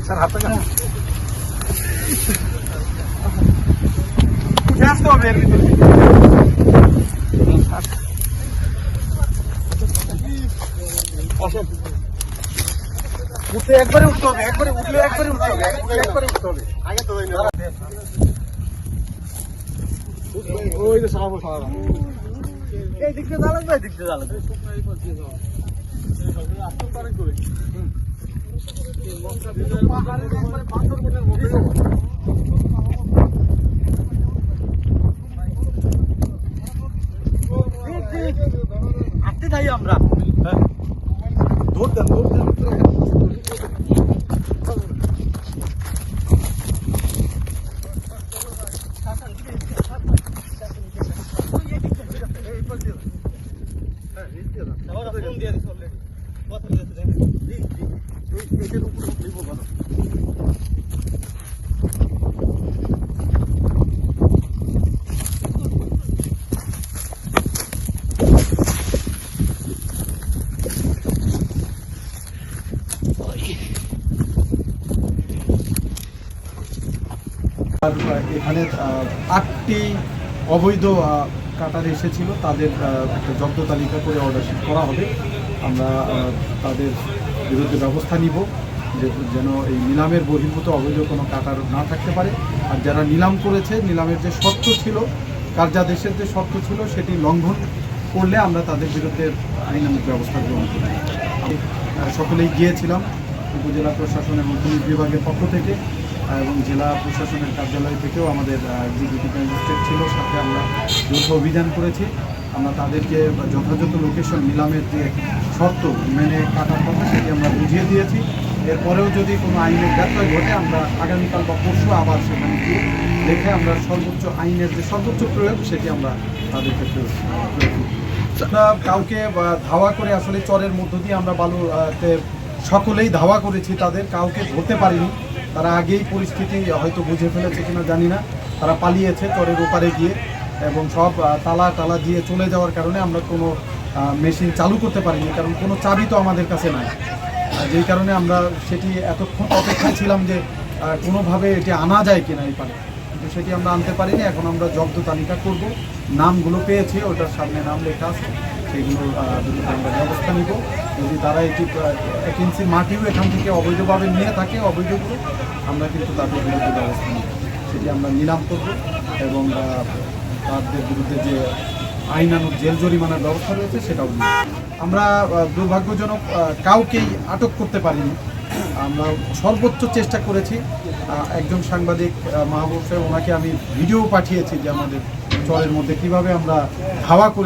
Sir হাতে উঠে আসতে হবে এর ভিতরে। উঠে একবারে উঠতে হবে, একবারে উঠলে একবারে উঠতে হবে, একবারে উঠতে হবে। আগে তো ওই যে সব এই দিক দিয়ে জ্বালাবে, এই দিক দিয়ে জ্বালাবে। আসতে যাই আমরা, দৌড় দেন, দৌড় দেন। এখানে 8টি অবৈধ কাটার এসেছিল, তাদের একটা জব্দ তালিকা করে অর্ডার শিট করা হবে। আমরা তাদের বিরুদ্ধে ব্যবস্থা নিব যেন এই নিলামের বহির্ভূত অবৈধ কোনো কাটার না থাকতে পারে। আর যারা নিলাম করেছে, নিলামের যে শর্ত ছিল, কার্যাদেশের যে শর্ত ছিল, সেটি লঙ্ঘন করলে আমরা তাদের বিরুদ্ধে আইনানুগ ব্যবস্থা গ্রহণ করি। সকলেই গিয়েছিলাম উপজেলা প্রশাসন এবং পুলিশ বিভাগের পক্ষ থেকে, এবং জেলা প্রশাসনের কার্যালয় থেকেও আমাদের এক্সিকিউটিভ ম্যাজিস্ট্রেট ছিল, সাথে আমরা যৌথ অভিযান করেছি। আমরা তাদেরকে যথাযথ লোকেশন, নিলামের যে শর্ত মেনে কাটার কথা, সেটি আমরা বুঝিয়ে দিয়েছি। এরপরেও যদি কোনো আইনের ব্যত্যয় ঘটে, আমরা আগামীকাল বা পরশু আবার সেখানে গিয়ে দেখে আমরা সর্বোচ্চ আইনের যে সর্বোচ্চ প্রয়োগ, সেটি আমরা তাদেরকে প্রয়োগ করি। আমরা কাউকে ধাওয়া করে, আসলে চরের মধ্য দিয়ে আমরা বালুতে সকলেই ধাওয়া করেছি, তাদের কাউকে ধরতে পারিনি। তারা আগেই পরিস্থিতি হয়তো বুঝে ফেলেছে কিনা জানি না, তারা পালিয়েছে চরের ওপারে গিয়ে, এবং সব তালা দিয়ে চলে যাওয়ার কারণে আমরা কোনো মেশিন চালু করতে পারিনি, কারণ কোনো চাবি তো আমাদের কাছে নাই। যেই কারণে আমরা সেটি এতক্ষণ অপেক্ষায় ছিলাম যে কোনোভাবে এটি আনা যায় কিনা এই পারে, কিন্তু সেটি আমরা আনতে পারিনি। এখন আমরা জব্দ তালিকা করব, নামগুলো পেয়েছি, ওটার সামনে নাম লেখা আছে, সেইগুলোর বিরুদ্ধে আমরা ব্যবস্থা নিব। যদি তারা এটি 1 ইঞ্চি মাটিও এখান থেকে অবৈধভাবে নিয়ে থাকে, অবৈধগুলো, আমরা কিন্তু তাদের বিরুদ্ধে ব্যবস্থা নিব, সেটি আমরা নিলাম করব, এবং তাদের বিরুদ্ধে যে আইনানুগ জেল জরিমানার ব্যবস্থা রয়েছে সেটাও নিব। আমরা দুর্ভাগ্যজনক কাউকেই আটক করতে পারিনি। আমরা সর্বোচ্চ চেষ্টা করেছি। একজন সাংবাদিক মাহবুব সাহেব, ওনাকে আমি ভিডিও পাঠিয়েছি যে আমাদের চরের মধ্যে কীভাবে আমরা ধাওয়া করে